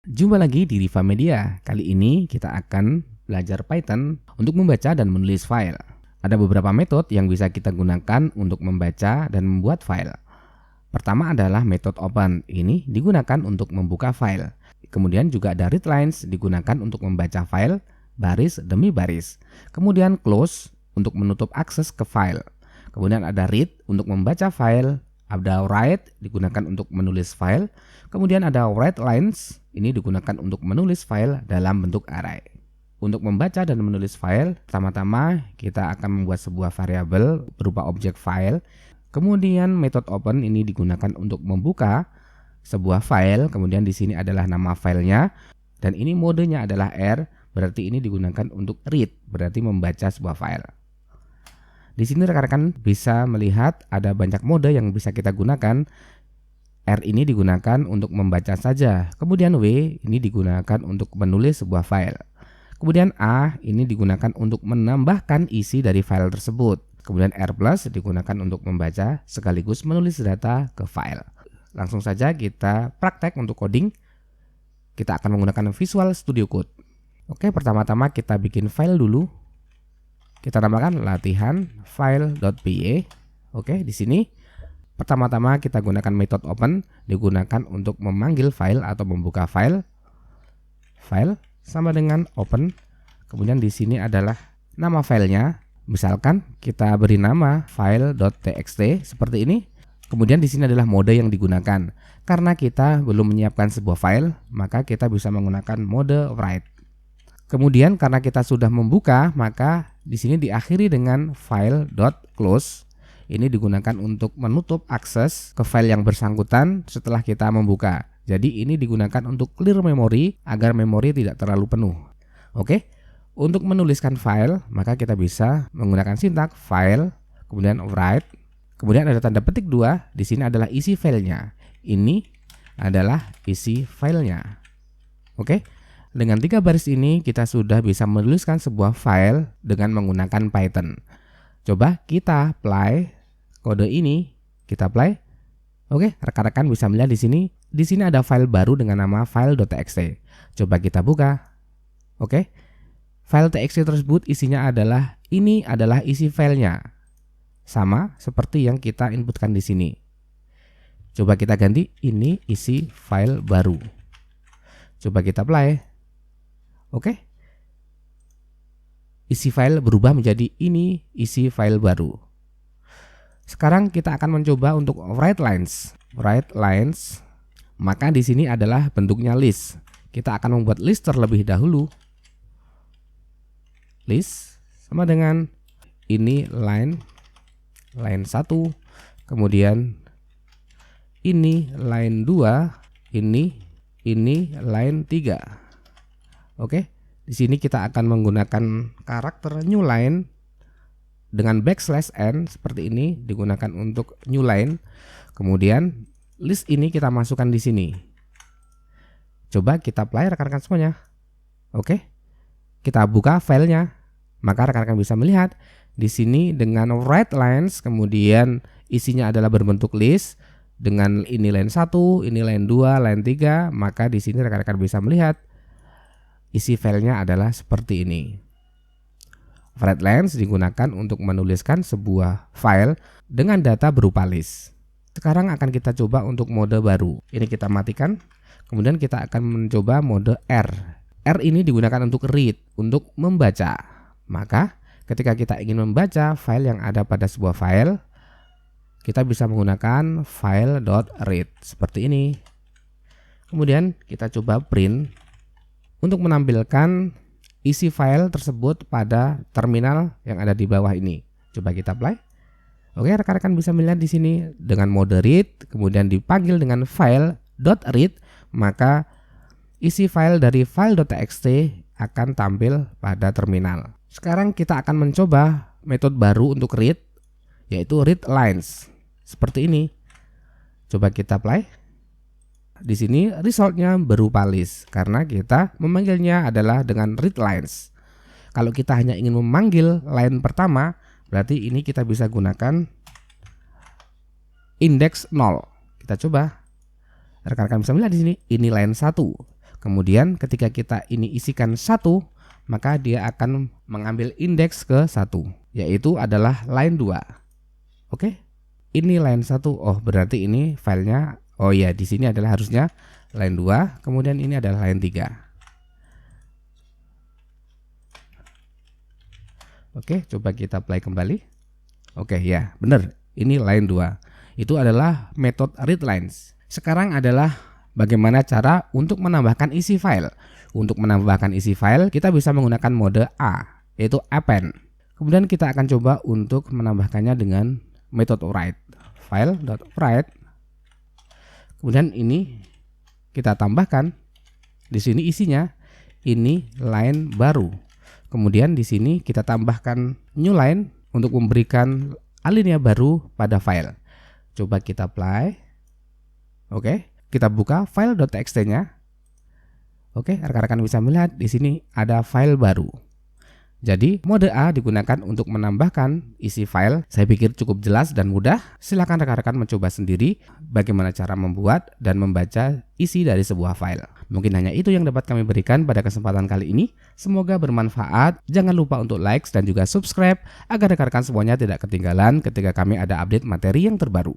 Jumpa lagi di Riva Media. Kali ini kita akan belajar Python untuk membaca dan menulis file. Ada beberapa metode yang bisa kita gunakan untuk membaca dan membuat file. Pertama adalah metode open. Ini digunakan untuk membuka file. Kemudian juga ada readlines, digunakan untuk membaca file baris demi baris. Kemudian close untuk menutup akses ke file. Kemudian ada read untuk membaca file. Ada write digunakan untuk menulis file. Kemudian ada writelines, ini digunakan untuk menulis file dalam bentuk array. Untuk membaca dan menulis file, pertama-tama kita akan membuat sebuah variabel berupa objek file. Kemudian metode open ini digunakan untuk membuka sebuah file. Kemudian di sini adalah nama filenya dan ini modenya adalah R, berarti ini digunakan untuk read, berarti membaca sebuah file. Di sini rekan-rekan bisa melihat ada banyak mode yang bisa kita gunakan. R ini digunakan untuk membaca saja. Kemudian W ini digunakan untuk menulis sebuah file. Kemudian A ini digunakan untuk menambahkan isi dari file tersebut. Kemudian R+ digunakan untuk membaca sekaligus menulis data ke file. Langsung saja kita praktek untuk coding. Kita akan menggunakan Visual Studio Code. Oke, pertama-tama kita bikin file dulu. Kita namakan latihan file.py. Oke, di sini pertama-tama kita gunakan metode open, digunakan untuk memanggil file atau membuka file. File sama dengan open. Kemudian di sini adalah nama filenya. Misalkan kita beri nama file.txt seperti ini. Kemudian di sini adalah mode yang digunakan. Karena kita belum menyiapkan sebuah file, maka kita bisa menggunakan mode write. Kemudian karena kita sudah membuka, maka di sini diakhiri dengan file.close. Ini digunakan untuk menutup akses ke file yang bersangkutan setelah kita membuka. Jadi ini digunakan untuk clear memori agar memori tidak terlalu penuh. Oke. Untuk menuliskan file, maka kita bisa menggunakan sintak file, kemudian write, kemudian ada tanda petik 2, di sini adalah isi filenya. Ini adalah isi filenya. Oke. Dengan 3 baris ini kita sudah bisa menuliskan sebuah file dengan menggunakan Python. Coba kita apply kode ini, kita apply. Oke, rekan-rekan bisa melihat di sini. Di sini ada file baru dengan nama file.txt. Coba kita buka. Oke. File txt tersebut isinya adalah isi filenya. Sama seperti yang kita inputkan di sini. Coba kita ganti, ini isi file baru. Coba kita apply. Oke. Isi file berubah menjadi ini isi file baru. Sekarang kita akan mencoba untuk writelines. Writelines, maka di sini adalah bentuknya list. Kita akan membuat list terlebih dahulu. List sama dengan ini line 1, kemudian ini line 2, ini line 3. Oke. Di sini kita akan menggunakan karakter new line dengan \n seperti ini, digunakan untuk new line. Kemudian list ini kita masukkan di sini. Coba kita apply rekan-rekan semuanya. Oke. Kita buka filenya. Maka rekan-rekan bisa melihat di sini dengan writelines, kemudian isinya adalah berbentuk list dengan ini line 1, ini line 2, line 3, maka di sini rekan-rekan bisa melihat isi filenya adalah seperti ini. Writelines digunakan untuk menuliskan sebuah file dengan data berupa list. Sekarang akan kita coba untuk mode baru. Ini kita matikan. Kemudian kita akan mencoba mode R. R ini digunakan untuk read, untuk membaca. Maka ketika kita ingin membaca file yang ada pada sebuah file, kita bisa menggunakan file.read seperti ini. Kemudian kita coba print untuk menampilkan isi file tersebut pada terminal yang ada di bawah ini. Coba kita apply. Oke, rekan-rekan bisa melihat di sini dengan mode read, kemudian dipanggil dengan file.read, maka isi file dari file.txt akan tampil pada terminal. Sekarang kita akan mencoba metode baru untuk read, yaitu readlines. Seperti ini. Coba kita apply. Di sini resultnya berupa list karena kita memanggilnya adalah dengan readlines. Kalau kita hanya ingin memanggil line pertama, berarti ini kita bisa gunakan index 0. Kita coba. Rekan-rekan bisa melihat di sini, ini line 1. Kemudian ketika kita ini isikan 1, maka dia akan mengambil indeks ke 1, yaitu adalah line 2. Oke. Ini line 1. Oh, berarti ini filenya, oh ya, di sini adalah harusnya line 2, kemudian ini adalah line 3. Oke, coba kita play kembali. Oke, ya, benar. Ini line 2. Itu adalah metode readLines. Sekarang adalah bagaimana cara untuk menambahkan isi file. Untuk menambahkan isi file, kita bisa menggunakan mode A, yaitu append. Kemudian kita akan coba untuk menambahkannya dengan metode write. File.write. Kemudian ini kita tambahkan. Di sini isinya ini line baru. Kemudian di sini kita tambahkan new line untuk memberikan alinea baru pada file. Coba kita play. Oke, kita buka file.txt-nya. Oke, rekan-rekan bisa melihat di sini ada file baru. Jadi, mode A digunakan untuk menambahkan isi file. Saya pikir cukup jelas dan mudah. Silakan rekan-rekan mencoba sendiri bagaimana cara membuat dan membaca isi dari sebuah file. Mungkin hanya itu yang dapat kami berikan pada kesempatan kali ini. Semoga bermanfaat. Jangan lupa untuk like dan juga subscribe agar rekan-rekan semuanya tidak ketinggalan ketika kami ada update materi yang terbaru.